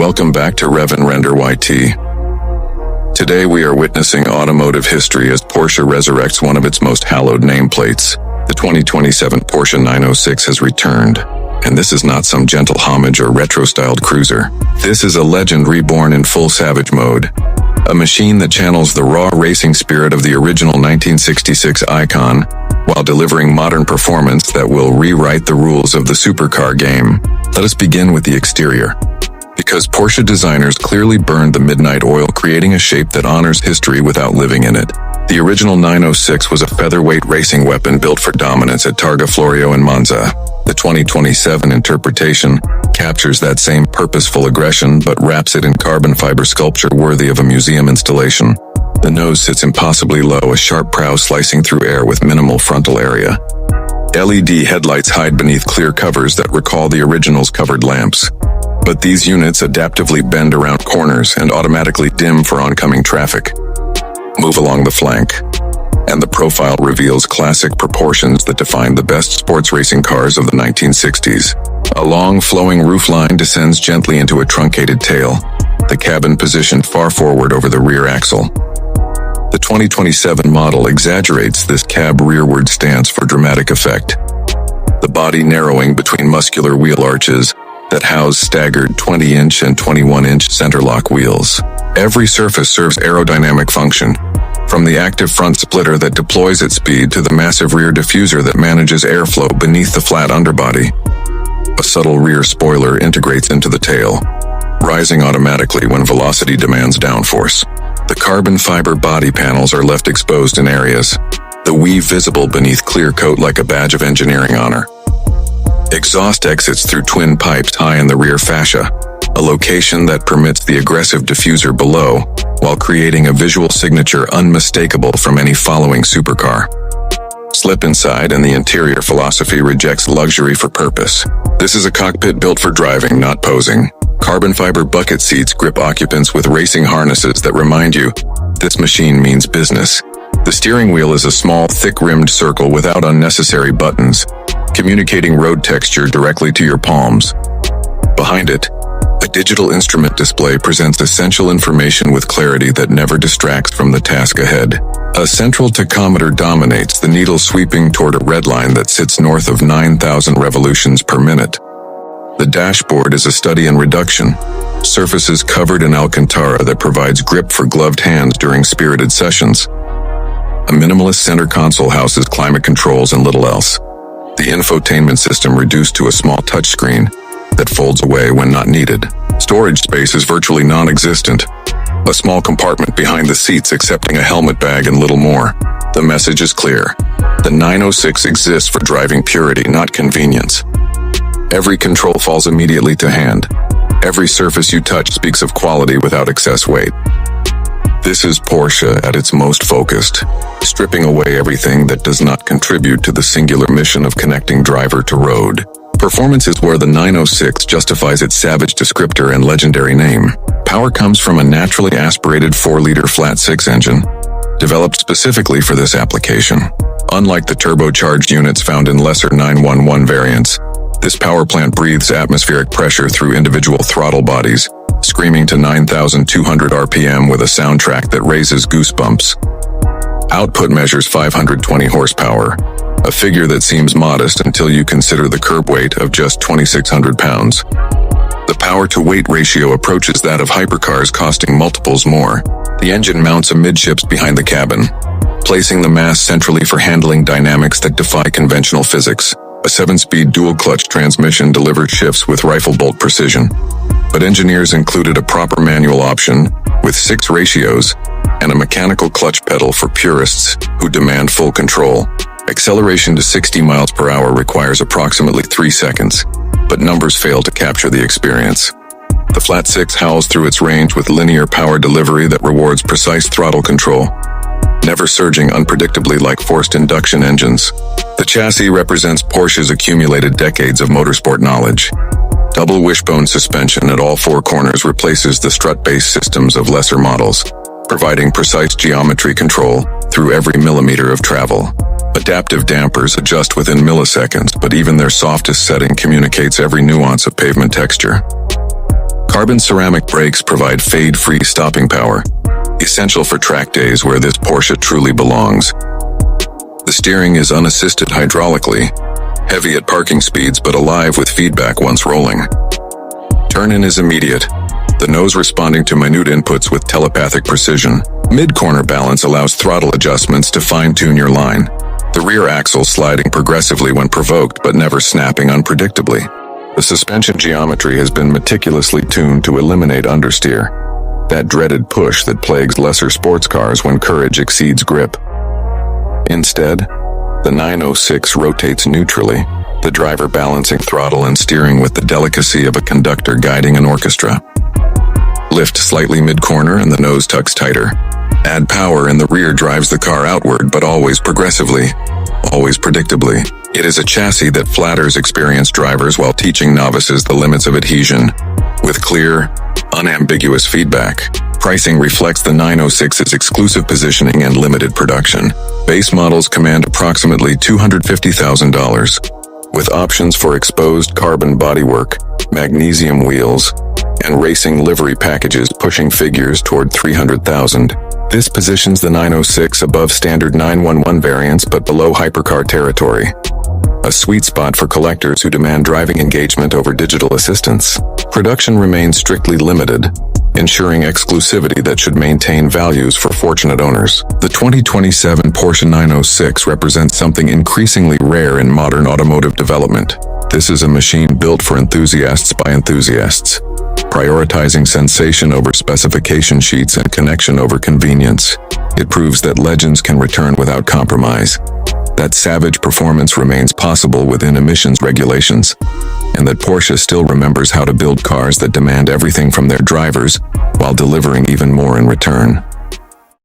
Welcome back to Rev and Render YT. Today we are witnessing automotive history as Porsche resurrects one of its most hallowed nameplates. The 2027 Porsche 906 has returned, and this is not some gentle homage or retro-styled cruiser. This is a legend reborn in full savage mode. A machine that channels the raw racing spirit of the original 1966 icon, while delivering modern performance that will rewrite the rules of the supercar game. Let us begin with the exterior. Because Porsche designers clearly burned the midnight oil, creating a shape that honors history without living in it. The original 906 was a featherweight racing weapon built for dominance at Targa Florio and Monza. The 2027 interpretation captures that same purposeful aggression but wraps it in carbon fiber sculpture worthy of a museum installation. The nose sits impossibly low, a sharp prow slicing through air with minimal frontal area. LED headlights hide beneath clear covers that recall the original's covered lamps. But these units adaptively bend around corners and automatically dim for oncoming traffic. Move along the flank, and the profile reveals classic proportions that define the best sports racing cars of the 1960s. A long, flowing roofline descends gently into a truncated tail, the cabin positioned far forward over the rear axle. The 2027 model exaggerates this cab-rearward stance for dramatic effect. The body narrowing between muscular wheel arches that house staggered 20-inch and 21-inch center-lock wheels. Every surface serves aerodynamic function, from the active front splitter that deploys at speed to the massive rear diffuser that manages airflow beneath the flat underbody. A subtle rear spoiler integrates into the tail, rising automatically when velocity demands downforce. The carbon fiber body panels are left exposed in areas, the weave visible beneath clear coat like a badge of engineering honor. Exhaust exits through twin pipes high in the rear fascia, a location that permits the aggressive diffuser below, while creating a visual signature unmistakable from any following supercar. Slip inside, and the interior philosophy rejects luxury for purpose. This is a cockpit built for driving, not posing. Carbon fiber bucket seats grip occupants with racing harnesses that remind you, this machine means business. The steering wheel is a small, thick-rimmed circle without unnecessary buttons, communicating road texture directly to your palms. Behind it, a digital instrument display presents essential information with clarity that never distracts from the task ahead. A central tachometer dominates, the needle sweeping toward a redline that sits north of 9,000 revolutions per minute. The dashboard is a study in reduction, surfaces covered in Alcantara that provides grip for gloved hands during spirited sessions. A minimalist center console houses climate controls and little else. The infotainment system reduced to a small touchscreen that folds away when not needed. Storage space is virtually non-existent. A small compartment behind the seats accepting a helmet bag and little more. The message is clear. The 906 exists for driving purity, not convenience. Every control falls immediately to hand. Every surface you touch speaks of quality without excess weight. This is Porsche at its most focused, stripping away everything that does not contribute to the singular mission of connecting driver to road. Performance is where the 906 justifies its savage descriptor and legendary name. Power comes from a naturally aspirated 4-liter flat-six engine, developed specifically for this application. Unlike the turbocharged units found in lesser 911 variants, this power plant breathes atmospheric pressure through individual throttle bodies, screaming to 9,200 RPM with a soundtrack that raises goosebumps. Output measures 520 horsepower, a figure that seems modest until you consider the curb weight of just 2,600 pounds. The power-to-weight ratio approaches that of hypercars, costing multiples more. The engine mounts amidships behind the cabin, placing the mass centrally for handling dynamics that defy conventional physics. A 7-speed dual-clutch transmission delivers shifts with rifle bolt precision. But engineers included a proper manual option with 6 ratios and a mechanical clutch pedal for purists who demand full control. Acceleration to 60 miles per hour requires approximately 3 seconds, but numbers fail to capture the experience. The flat six howls through its range with linear power delivery that rewards precise throttle control, never surging unpredictably like forced induction engines. The chassis represents Porsche's accumulated decades of motorsport knowledge. Double wishbone suspension at all 4 corners replaces the strut-based systems of lesser models, providing precise geometry control through every millimeter of travel. Adaptive dampers adjust within milliseconds, but even their softest setting communicates every nuance of pavement texture. Carbon ceramic brakes provide fade-free stopping power, essential for track days where this Porsche truly belongs. The steering is unassisted hydraulically, heavy at parking speeds but alive with feedback once rolling. Turn-in is immediate, the nose responding to minute inputs with telepathic precision. Mid-corner balance allows throttle adjustments to fine-tune your line. The rear axle sliding progressively when provoked but never snapping unpredictably. The suspension geometry has been meticulously tuned to eliminate understeer, that dreaded push that plagues lesser sports cars when courage exceeds grip. Instead, the 906 rotates neutrally, the driver balancing throttle and steering with the delicacy of a conductor guiding an orchestra. Lift slightly mid-corner and the nose tucks tighter. Add power and the rear drives the car outward, but always progressively, always predictably. It is a chassis that flatters experienced drivers while teaching novices the limits of adhesion. With clear, unambiguous feedback, pricing reflects the 906's exclusive positioning and limited production. Base models command approximately $250,000, with options for exposed carbon bodywork, magnesium wheels, and racing livery packages pushing figures toward $300,000. This positions the 906 above standard 911 variants but below hypercar territory. A sweet spot for collectors who demand driving engagement over digital assistance. Production remains strictly limited, ensuring exclusivity that should maintain values for fortunate owners. The 2027 Porsche 906 represents something increasingly rare in modern automotive development. This is a machine built for enthusiasts by enthusiasts, prioritizing sensation over specification sheets and connection over convenience. It proves that legends can return without compromise, that savage performance remains possible within emissions regulations, and that Porsche still remembers how to build cars that demand everything from their drivers while delivering even more in return.